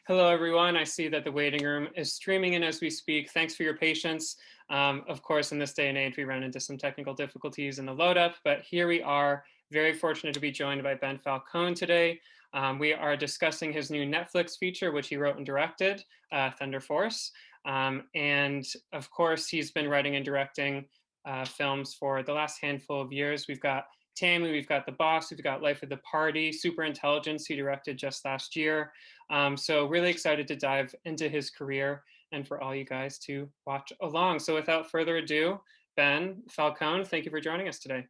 Hello, everyone. I see that the waiting room is streaming in as we speak. Thanks for your patience. Of course, in this day and age, we run into some technical difficulties in the load up, but here we are, very fortunate to be joined by Ben Falcone today. We are discussing his new Netflix feature, which he wrote and directed, Thunder Force. And of course, he's been writing and directing films for the last handful of years. We've got Tammy, we've got The Boss, we've got Life of the Party, Super Intelligence, he directed just last year. So really excited to dive into his career and for all you guys to watch along. So without further ado, Ben Falcone, thank you for joining us today.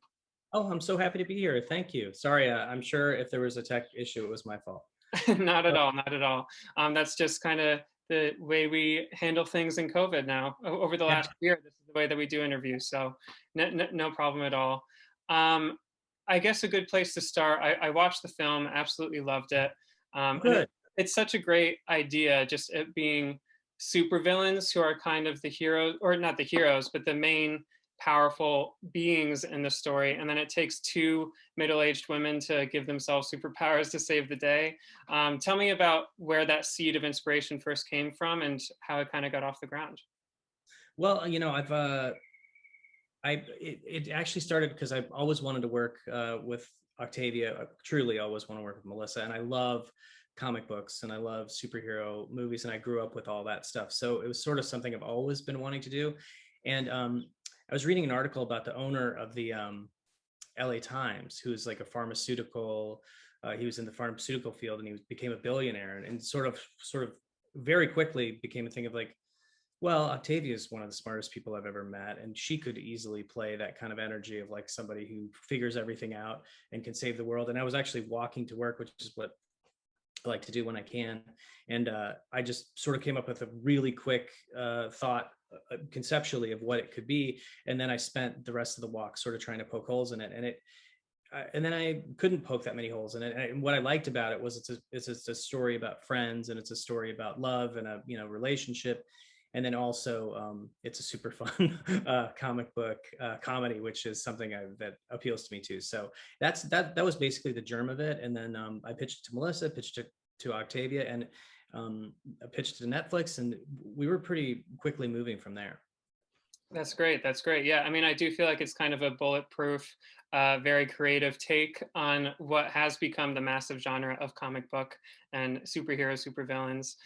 Oh, I'm so happy to be here. Thank you. Sorry, I'm sure if there was a tech issue, it was my fault. Not at all, not at all. That's just kind of the way we handle things in COVID now. Over the Yeah, last year, this is the way that we do interviews. So no problem at all. I guess a good place to start, I watched the film, absolutely loved it. And good. it's such a great idea, just it being supervillains who are kind of the heroes, or not the heroes, but the main powerful beings in the story. And then it takes two middle-aged women to give themselves superpowers to save the day. Tell me about where that seed of inspiration first came from and how it kind of got off the ground. Well, it actually started because I've always wanted to work with Octavia. I truly always want to work with Melissa, and I love comic books and I love superhero movies, and I grew up with all that stuff. So it was sort of something I've always been wanting to do. And I was reading an article about the owner of the LA Times, who's like a pharmaceutical. He was in the pharmaceutical field, and he became a billionaire, and sort of very quickly became a thing of like, well, Octavia is one of the smartest people I've ever met, and she could easily play that kind of energy of like somebody who figures everything out and can save the world. And I was actually walking to work, which is what I like to do when I can. And I just sort of came up with a really quick thought conceptually of what it could be. And then I spent the rest of the walk sort of trying to poke holes in it. And then I couldn't poke that many holes in it. And what I liked about it was it's a story about friends, and it's a story about love and a relationship. And then also it's a super fun comic book comedy, which is something that appeals to me too. So that was basically the germ of it. And then I pitched it to Melissa, pitched it to Octavia, and I pitched it to Netflix, and we were pretty quickly moving from there. That's great. That's great. Yeah, I mean, I do feel like it's kind of a bulletproof, very creative take on what has become the massive genre of comic book and superhero supervillains.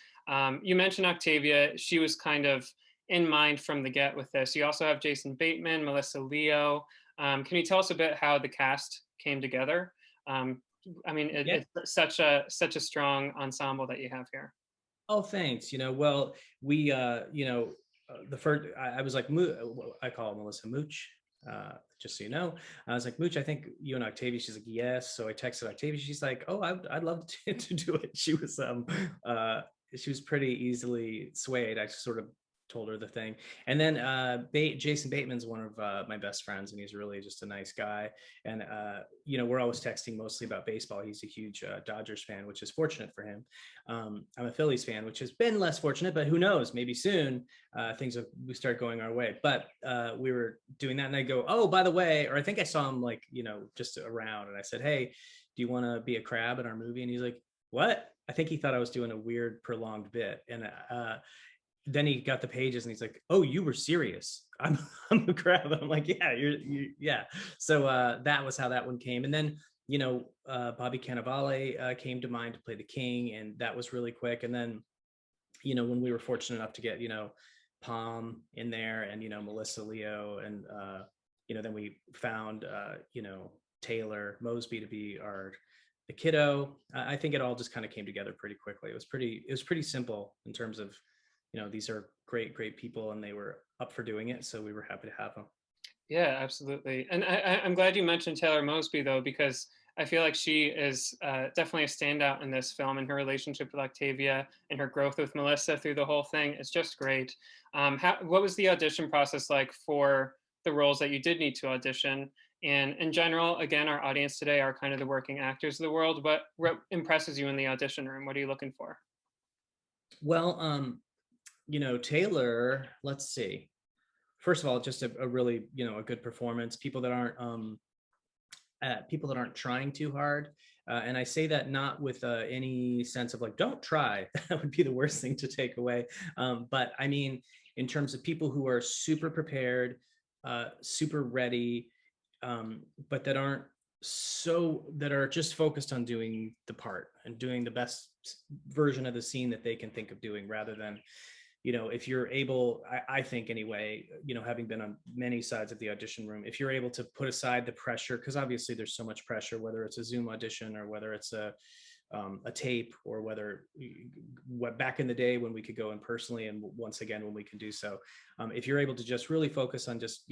You mentioned Octavia. She was kind of in mind from the get with this. You also have Jason Bateman, Melissa Leo. Can you tell us a bit how the cast came together? I mean, Yeah. it's such a strong ensemble that you have here. Oh, thanks. Well, we, the first, I was like, I call Melissa Mooch, just so you know. I was like, Mooch, I think you and Octavia. She's like, yes. So I texted Octavia. She's like, oh, I'd love to do it. She was pretty easily swayed. I sort of told her the thing. And then Jason Bateman's one of my best friends, and he's really just a nice guy. And we're always texting mostly about baseball. He's a huge Dodgers fan, which is fortunate for him. I'm a Phillies fan, which has been less fortunate, but who knows? Maybe soon we start going our way. But we were doing that, and I go, oh, by the way, or I think I saw him like just around, and I said, hey, do you want to be a crab in our movie? And he's like, what? I think he thought I was doing a weird prolonged bit, and then he got the pages and he's like, oh, you were serious. I'm a crab. I'm like, yeah, yeah. So that was how that one came. And then, Bobby Cannavale came to mind to play the king. And that was really quick. And then, when we were fortunate enough to get, Palm in there and, Melissa Leo. And, then we found, Taylor Mosby to be the kiddo. I think it all just kind of came together pretty quickly. It was pretty simple in terms of, these are great people, and they were up for doing it. So we were happy to have them. Yeah, absolutely. And I'm glad you mentioned Taylor Mosby, though, because I feel like she is definitely a standout in this film, and her relationship with Octavia and her growth with Melissa through the whole thing is just great. What was the audition process like for the roles that you did need to audition? And in general, again, our audience today are kind of the working actors of the world. What impresses you in the audition room? What are you looking for? Well, Taylor, let's see. First of all, just a really, a good performance. People that aren't people that aren't trying too hard. And I say that not with any sense of like, don't try. That would be the worst thing to take away. But I mean, in terms of people who are super prepared, super ready, but that are just focused on doing the part and doing the best version of the scene that they can think of doing, rather than, if you're able, I think anyway, having been on many sides of the audition room, if you're able to put aside the pressure, because obviously there's so much pressure, whether it's a Zoom audition or whether it's a tape, or whether what back in the day when we could go in personally, and once again when we can do so, if you're able to just really focus on just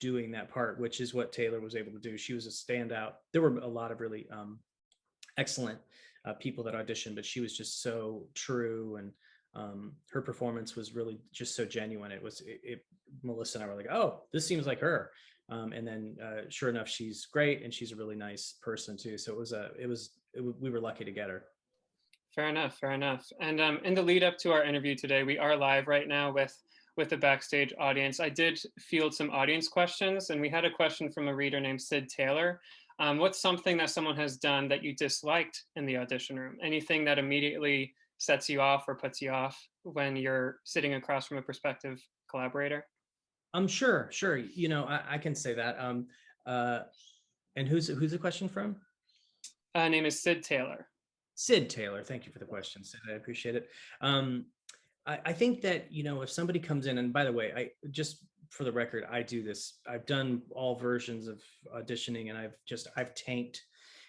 doing that part, which is what Taylor was able to do. She was a standout. There were a lot of really excellent people that auditioned, but she was just so true, and her performance was really just so genuine. Melissa and I were like, oh, this seems like her. And then sure enough, she's great, and she's a really nice person too. So we were lucky to get her. Fair enough. Fair enough. And in the lead up to our interview today, we are live right now with the Backstage audience. I did field some audience questions, and we had a question from a reader named Sid Taylor. What's something that someone has done that you disliked in the audition room? Anything that immediately sets you off or puts you off when you're sitting across from a prospective collaborator? Sure. I can say that. And who's the question from? Name is Sid Taylor. Sid Taylor, thank you for the question, Sid. I appreciate it. I think that, if somebody comes in, and by the way, I just for the record, I do this. I've done all versions of auditioning, and I've tanked.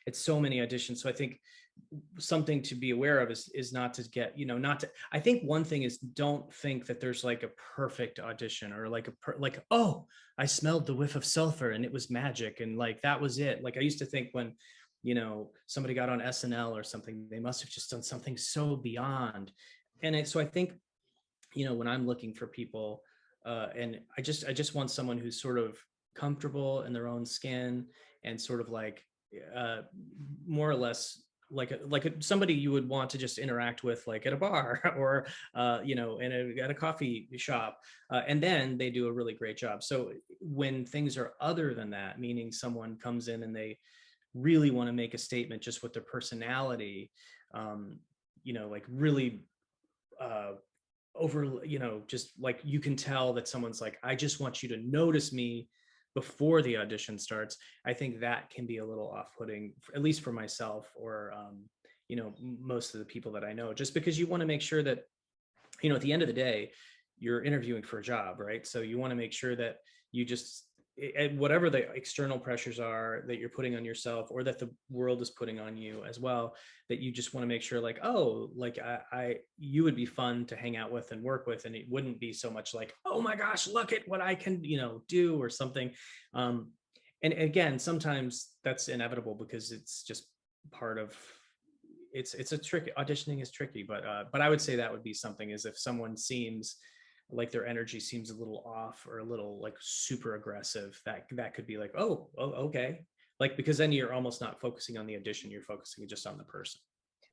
It's so many auditions. So I think something to be aware of is not to get, I think one thing is, don't think that there's like a perfect audition, or like oh, I smelled the whiff of sulfur and it was magic, and like that was it. Like I used to think when somebody got on SNL or something, they must have just done something so beyond. And so I think, when I'm looking for people, and I just want someone who's sort of comfortable in their own skin, and sort of like more or less like somebody you would want to just interact with, like at a bar or at a coffee shop, and then they do a really great job. So when things are other than that, meaning someone comes in and they really want to make a statement just with their personality, like really over, just like you can tell that someone's like, I just want you to notice me before the audition starts. I think that can be a little off-putting, at least for myself, or most of the people that I know, just because you want to make sure that, at the end of the day, you're interviewing for a job, right? So you want to make sure that you just, whatever the external pressures are that you're putting on yourself, or that the world is putting on you as well, that you just want to make sure like, oh, like you would be fun to hang out with and work with, and it wouldn't be so much like, oh my gosh, look at what I can, do, or something. And again, sometimes that's inevitable, because it's just part of, it's a trick. Auditioning is tricky, but I would say that would be something, is if someone seems like their energy seems a little off, or a little like super aggressive, that could be like, oh, okay. Like, because then you're almost not focusing on the audition, you're focusing just on the person.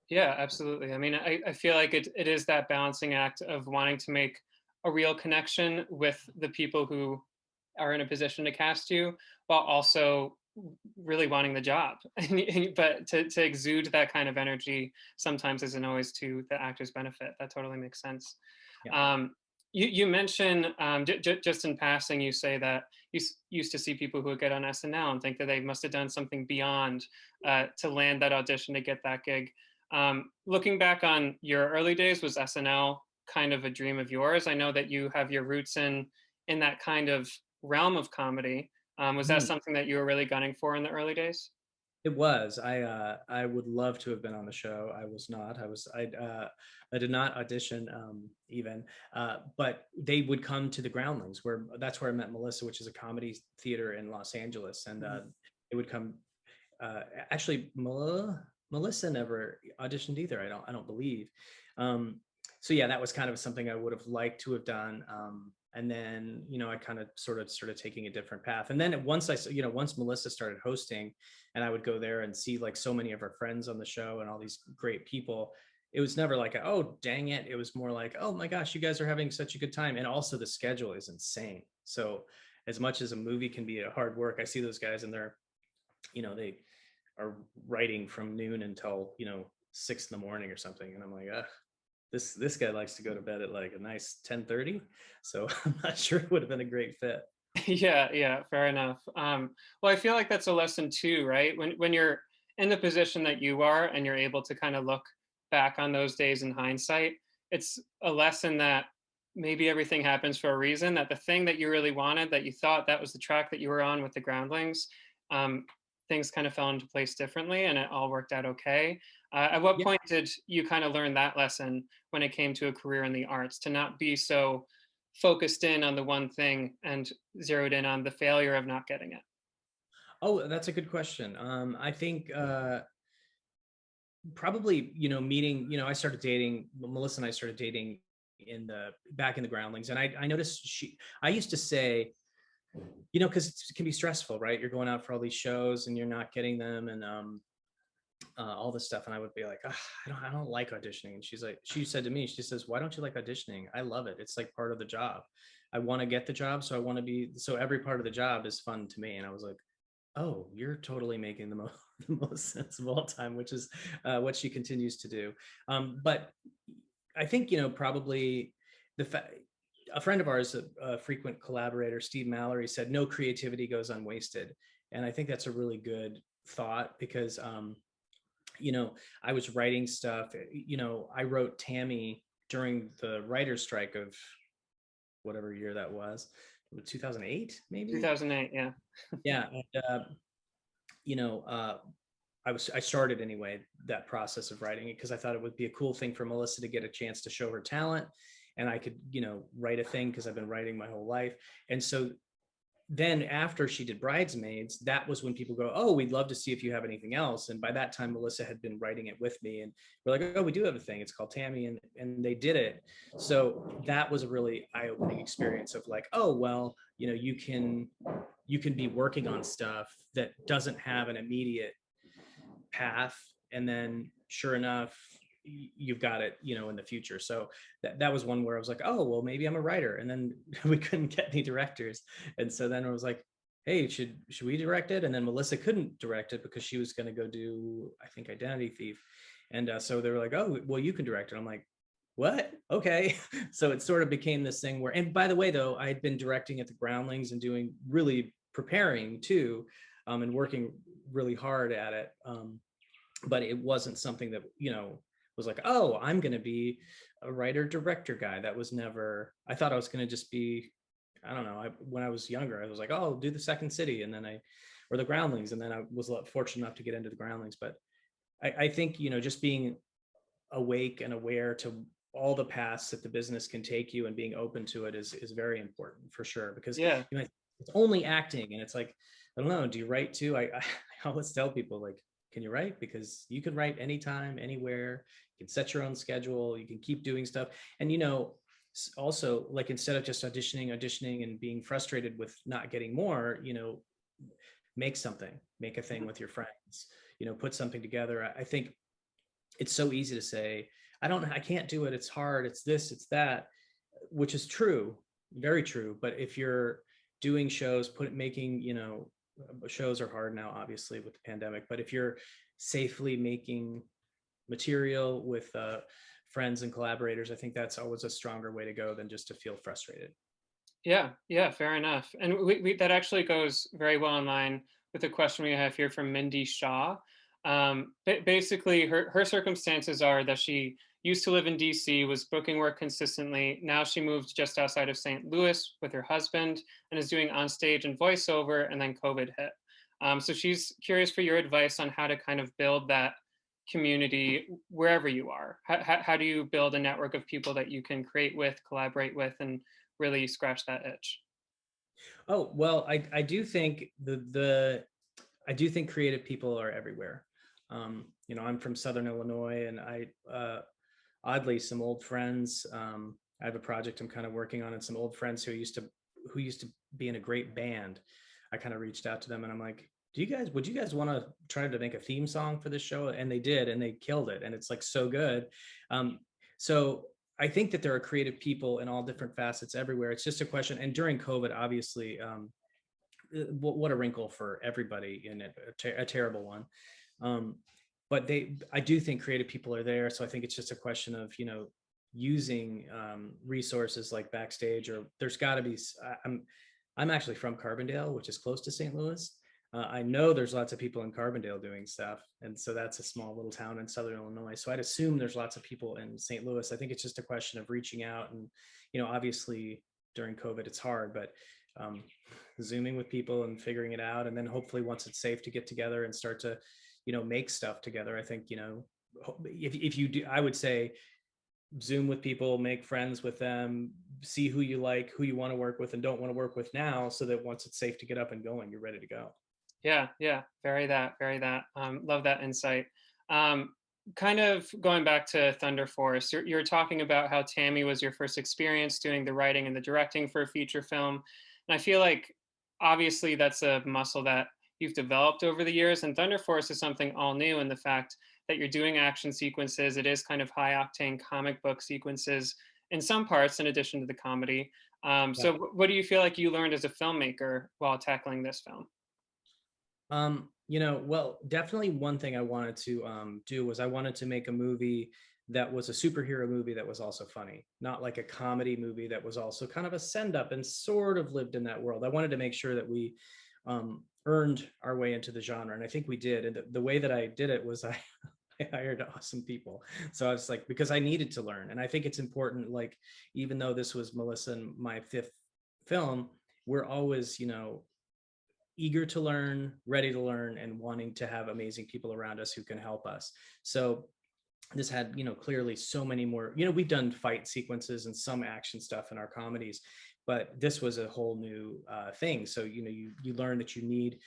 Yeah, absolutely. I mean, I feel like it is that balancing act of wanting to make a real connection with the people who are in a position to cast you, while also really wanting the job. But to exude that kind of energy sometimes isn't always to the actor's benefit. That totally makes sense. Yeah. You mentioned, just in passing, you say that you used to see people who would get on SNL and think that they must have done something beyond to land that audition to get that gig. Looking back on your early days, was SNL kind of a dream of yours? I know that you have your roots in that kind of realm of comedy. Was that something that you were really gunning for in the early days? It was. I would love to have been on the show. I was not. I did not audition even, but they would come to the Groundlings, that's where I met Melissa, which is a comedy theater in Los Angeles, and they would come. Actually, Melissa never auditioned either. I don't believe. So yeah, that was kind of something I would have liked to have done. And then, I kind of sort of started taking a different path. And then once Melissa started hosting, and I would go there and see like so many of her friends on the show and all these great people, it was never like, oh, dang it. It was more like, oh my gosh, you guys are having such a good time. And also the schedule is insane. So as much as a movie can be a hard work, I see those guys and they're they are writing from noon until 6 in the morning or something, and I'm like, this guy likes to go to bed at like a nice 10:30, so I'm not sure it would have been a great fit. Yeah, fair enough. Well, I feel like that's a lesson too, right? When you're in the position that you are and you're able to kind of look back on those days in hindsight, it's a lesson that maybe everything happens for a reason, that the thing that you really wanted, that you thought that was the track that you were on with the Groundlings, um, things kind of fell into place differently and it all worked out okay. At what Yeah. point did you kind of learn that lesson when it came to a career in the arts, to not be so focused in on the one thing and zeroed in on the failure of not getting it? Oh, that's a good question. I think probably meeting, I started dating Melissa, and I started dating back in the Groundlings, and I noticed I used to say, because it can be stressful, right? You're going out for all these shows and you're not getting them, and all this stuff, and I would be like, I don't like auditioning. And she said to me, she says, why don't you like auditioning? I love it. It's like part of the job. I want to get the job, so I want to be, so every part of the job is fun to me. And I was like, oh, you're totally making the most the most sense of all time, which is what she continues to do. But I think probably the fact, a friend of ours, a frequent collaborator, Steve Mallory, said no creativity goes unwasted, and I think that's a really good thought, because I was writing stuff. I wrote Tammy during the writer's strike of whatever year that was, 2008 maybe. 2008, yeah. Yeah, and you know, uh, I started anyway that process of writing it because I thought it would be a cool thing for Melissa to get a chance to show her talent, and I could write a thing because I've been writing my whole life. And so then after she did Bridesmaids, that was when people go, oh, we'd love to see if you have anything else. And by that time, Melissa had been writing it with me, and we're like, oh, we do have a thing. It's called Tammy, and they did it. So that was a really eye-opening experience of like, oh, well, you can be working on stuff that doesn't have an immediate path, and then sure enough, you've got it in the future. So that was one where I was like, oh well, maybe I'm a writer. And then we couldn't get any directors, and so then I was like, hey, should we direct it? And then Melissa couldn't direct it because she was going to go do, I think, Identity Thief. And so they were like, oh well, you can direct it. I'm like, what? Okay. So it sort of became this thing where, and by the way, though, I had been directing at the Groundlings and doing, really preparing too, and working really hard at it. But it wasn't something that was like, oh, I'm going to be a writer director guy. That was never. I thought I was going to just be, I don't know, when I was younger I was like, oh, I'll do the Second City, and then or the Groundlings, and then I was fortunate enough to get into the Groundlings. But I think just being awake and aware to all the paths that the business can take you and being open to it is very important, for sure, because Yeah. it's only acting, and it's like, I don't know, do you write too? I always tell people, like, can you write? Because you can write anytime, anywhere. You can set your own schedule. You can keep doing stuff. And also, like, instead of just auditioning and being frustrated with not getting more, make something, make a thing with your friends, put something together. I think it's so easy to say, I can't do it. It's hard. It's this, it's that, which is true, very true. But if you're doing shows, making, shows are hard now, obviously, with the pandemic. But if you're safely making material with friends and collaborators, I think that's always a stronger way to go than just to feel frustrated. Yeah, fair enough. And that actually goes very well in line with the question we have here from Mindy Shaw. Basically, her circumstances are that she used to live in DC, was booking work consistently. Now she moved just outside of St. Louis with her husband and is doing onstage and voiceover, and then COVID hit. So she's curious for your advice on how to kind of build that community wherever you are. How do you build a network of people that you can create with, collaborate with, and really scratch that itch? Oh, well, I do think I do think creative people are everywhere. I'm from Southern Illinois, and oddly, some old friends. I have a project I'm kind of working on, and some old friends who used to be in a great band. I kind of reached out to them, and I'm like, would you guys want to try to make a theme song for this show? And they did, and they killed it, and it's like so good. So I think that there are creative people in all different facets everywhere. It's just a question. And during COVID, obviously, what a wrinkle for everybody in it, a terrible one. But I do think creative people are there. So I think it's just a question of, using resources like Backstage, or there's got to be, I'm actually from Carbondale, which is close to St. Louis. I know there's lots of people in Carbondale doing stuff. And so that's a small little town in Southern Illinois. So I'd assume there's lots of people in St. Louis. I think it's just a question of reaching out and, obviously during COVID, it's hard, but Zooming with people and figuring it out. And then hopefully once it's safe to get together and start to, make stuff together. I think, if you do, I would say Zoom with people, make friends with them, see who you like, who you want to work with and don't want to work with now, so that once it's safe to get up and going, you're ready to go. Yeah. Very that. Love that insight. Kind of going back to Thunder Force, you're talking about how Tammy was your first experience doing the writing and the directing for a feature film. And I feel like obviously that's a muscle that you've developed over the years. And Thunder Force is something all new in the fact that you're doing action sequences. It is kind of high octane comic book sequences in some parts, in addition to the comedy. So what do you feel like you learned as a filmmaker while tackling this film? Well, definitely one thing I wanted to do was I wanted to make a movie that was a superhero movie that was also funny, not like a comedy movie that was also kind of a send up and sort of lived in that world. I wanted to make sure that we earned our way into the genre. And I think we did. And the way that I did it was I hired awesome people. So I was like, because I needed to learn. And I think it's important, like, even though this was Melissa and my 5th film, we're always, eager to learn, ready to learn, and wanting to have amazing people around us who can help us. So this had, clearly so many more, we've done fight sequences and some action stuff in our comedies, but this was a whole new thing. So, you learn that you need,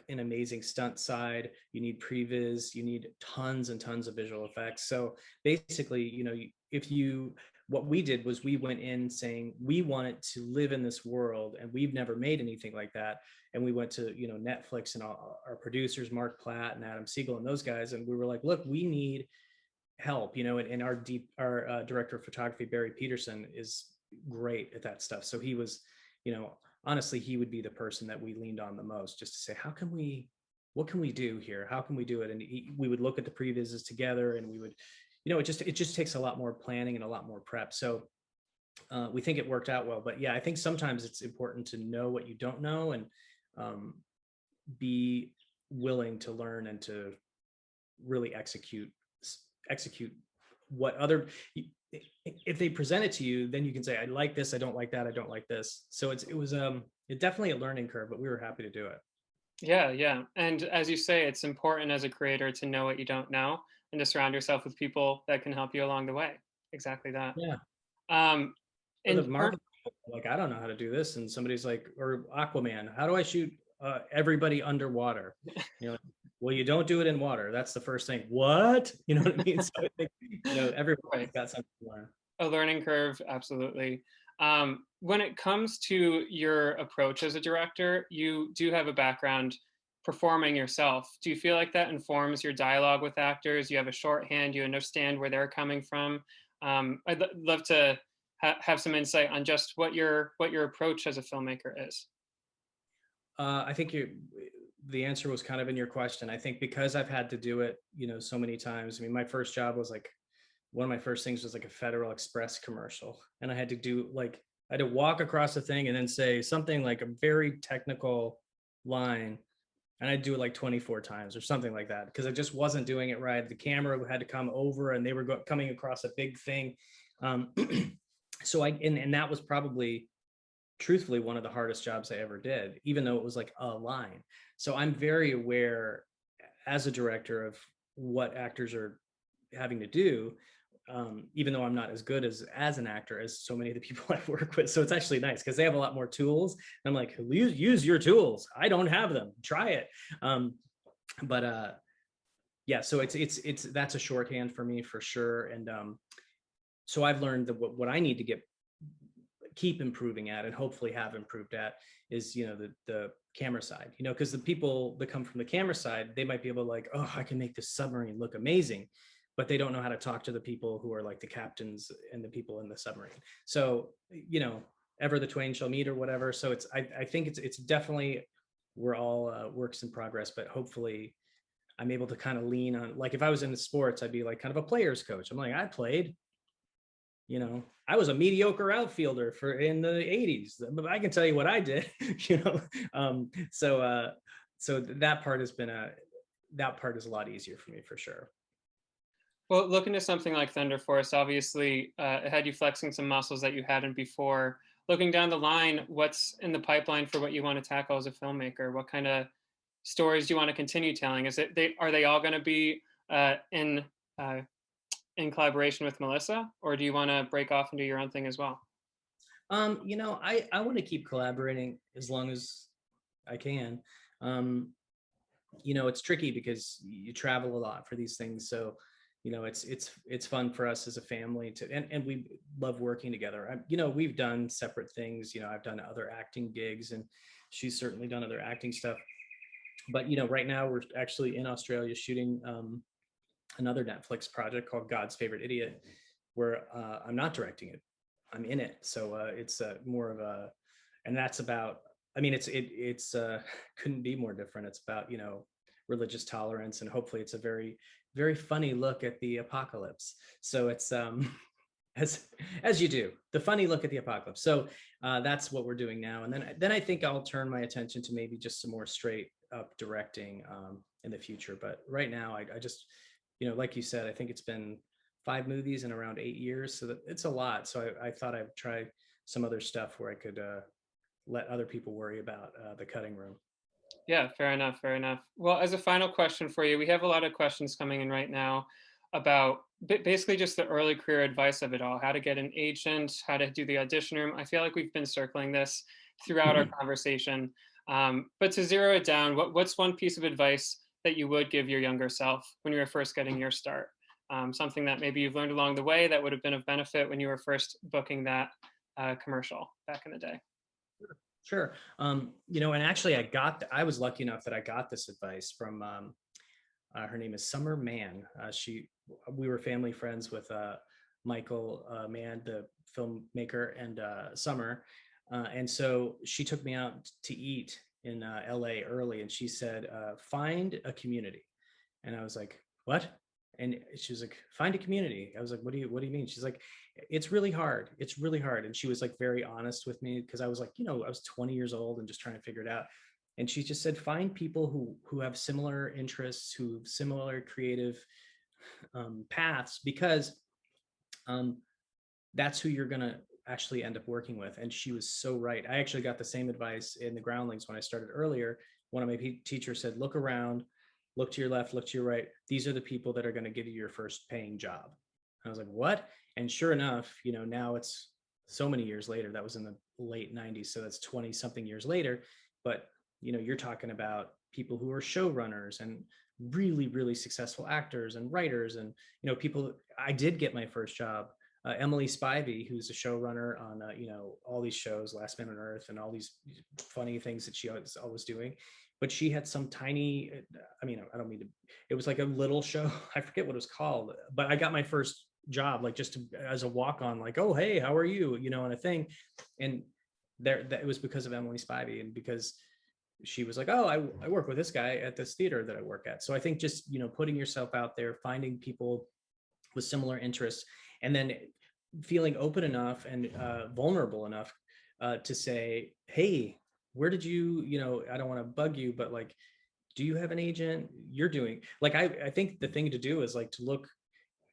an amazing stunt side, you need previs, you need tons and tons of visual effects. So basically, what we did was we went in saying we wanted to live in this world and we've never made anything like that. And we went to, Netflix and our producers, Mark Platt and Adam Siegel and those guys. And we were like, look, we need help, and our director of photography, Barry Peterson, is great at that stuff. So he was, honestly, he would be the person that we leaned on the most, just to say, what can we do here? How can we do it? And we would look at the previses together and we would, it just takes a lot more planning and a lot more prep. So we think it worked out well, but yeah, I think sometimes it's important to know what you don't know and be willing to learn and to really execute what other, if they present it to you, then you can say, I like this, I don't like that, I don't like this. So it was definitely a learning curve, but we were happy to do it. Yeah. And as you say, it's important as a creator to know what you don't know and to surround yourself with people that can help you along the way. Exactly that. Yeah. And the market, like, I don't know how to do this. And somebody's like, or Aquaman, how do I shoot everybody underwater? Well, you don't do it in water. That's the first thing. What? You know what I mean? So I think, everybody's got something to learn. A learning curve, absolutely. When it comes to your approach as a director, you do have a background performing yourself. Do you feel like that informs your dialogue with actors? You have a shorthand, you understand where they're coming from. I'd love to have some insight on just what your approach as a filmmaker is. I think the answer was kind of in your question. I think because I've had to do it, so many times. I mean, my first job was like, one of my first things was like a Federal Express commercial. And I had to do I had to walk across the thing and then say something like a very technical line. And I'd do it like 24 times or something like that, because I just wasn't doing it right. The camera had to come over and they were coming across a big thing. So and that was probably, truthfully, one of the hardest jobs I ever did, even though it was like a line. So I'm very aware as a director of what actors are having to do, even though I'm not as good as an actor as so many of the people I work with. So it's actually nice because they have a lot more tools. And I'm like, use your tools. I don't have them. Try it. Yeah, so it's that's a shorthand for me for sure. And so I've learned that what I need to keep improving at and hopefully have improved at is, the camera side, because the people that come from the camera side, they might be able to like, oh, I can make this submarine look amazing, but they don't know how to talk to the people who are like the captains and the people in the submarine. So, ever the twain shall meet or whatever. So I think it's definitely, we're all works in progress, but hopefully I'm able to kind of lean on, like if I was in the sports, I'd be like kind of a player's coach. I'm like, I played, I was a mediocre outfielder in the 80s, but I can tell you what I did, you know. So that part has been that part is a lot easier for me for sure. Well, looking to something like Thunder Force, obviously, it had you flexing some muscles that you hadn't before. Looking down the line, what's in the pipeline for what you want to tackle as a filmmaker? What kind of stories do you want to continue telling? Are they all going to be uh, in collaboration with Melissa, or do you want to break off and do your own thing as well? I want to keep collaborating as long as I can. It's tricky because you travel a lot for these things. So, it's fun for us as a family and we love working together. We've done separate things. I've done other acting gigs and she's certainly done other acting stuff. But, right now we're actually in Australia shooting another Netflix project called God's Favorite Idiot, where I'm not directing it. I'm in it. So it's more of a, and that's about, it's couldn't be more different. It's about, religious tolerance, and hopefully it's a very, very funny look at the apocalypse. So it's as you do, the funny look at the apocalypse. So that's what we're doing now. And then I think I'll turn my attention to maybe just some more straight up directing in the future. But right now I just, like you said, I think it's been 5 movies in around 8 years. So that it's a lot. So I thought I'd try some other stuff where I could let other people worry about the cutting room. Yeah, fair enough. Fair enough. Well, as a final question for you, we have a lot of questions coming in right now about basically just the early career advice of it all, how to get an agent, how to do the audition room. I feel like we've been circling this throughout our conversation. But to zero it down, what's one piece of advice that you would give your younger self when you were first getting your start? Something that maybe you've learned along the way that would have been of benefit when you were first booking that commercial back in the day. Sure. And actually I was lucky enough that I got this advice from, her name is Summer Mann. We were family friends with Michael Mann, the filmmaker, and Summer. And so she took me out to eat in LA early, and she said, find a community. And I was like, what? And she was like, find a community. I was like, what do you mean? She's like, it's really hard. It's really hard. And she was like very honest with me, because I was like, I was 20 years old and just trying to figure it out. And she just said, find people who have similar interests, who have similar creative paths, because that's who you're going to actually end up working with. And she was so right. I actually got the same advice in the Groundlings when I started earlier. One of my teachers said, look around, look to your left, look to your right. These are the people that are going to give you your first paying job. I was like, what? And sure enough, now it's so many years later. That was in the late 90s. So that's 20 something years later. But, you're talking about people who are showrunners and really, really successful actors and writers. And, people, I did get my first job. Emily Spivey, who's a showrunner on, all these shows, Last Man on Earth, and all these funny things that she was always doing. But she had some tiny, I don't mean to, it was like a little show. I forget what it was called, but I got my first job, like just as a walk-on, like, oh, hey, how are you? And a thing. And that it was because of Emily Spivey, and because she was like, oh, I work with this guy at this theater that I work at. So I think just, putting yourself out there, finding people with similar interests, and then feeling open enough and vulnerable enough to say, hey, where did you, I don't want to bug you, but like, do you have an agent? You're doing, like, I think the thing to do is like to look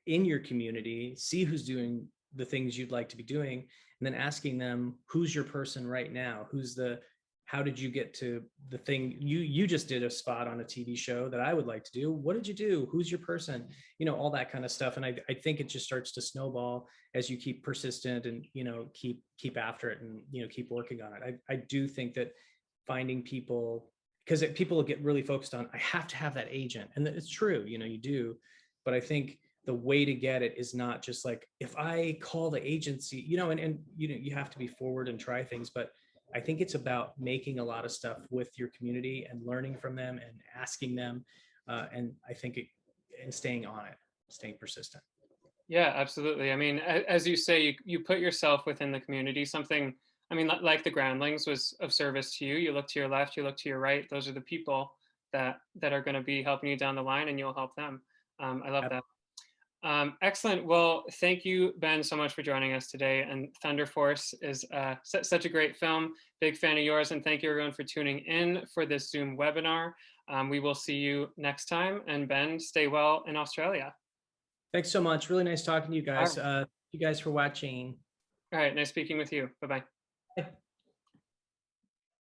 in your community, see who's doing the things you'd like to be doing, and then asking them, who's your person right now? How did you get to the thing? You just did a spot on a TV show that I would like to do. What did you do? Who's your person? All that kind of stuff. And I think it just starts to snowball as you keep persistent and, keep after it and, keep working on it. I do think that finding people, because people get really focused on, I have to have that agent. And it's true, you do. But I think the way to get it is not just like, if I call the agency, and you have to be forward and try things, but I think it's about making a lot of stuff with your community and learning from them and asking them. And I think and staying on it, staying persistent. Yeah, absolutely. I mean, as you say, you put yourself within the community. Something I mean, like the groundlings was of service to you. You look to your left, you look to your right. Those are the people that are going to be helping you down the line, and you'll help them. I love that. Excellent. Well, thank you, Ben, so much for joining us today. And Thunder Force is such a great film. Big fan of yours. And thank you, everyone, for tuning in for this Zoom webinar. We will see you next time. And Ben, stay well in Australia. Thanks so much. Really nice talking to you guys. All right. You guys for watching. All right. Nice speaking with you. Bye-bye. Bye.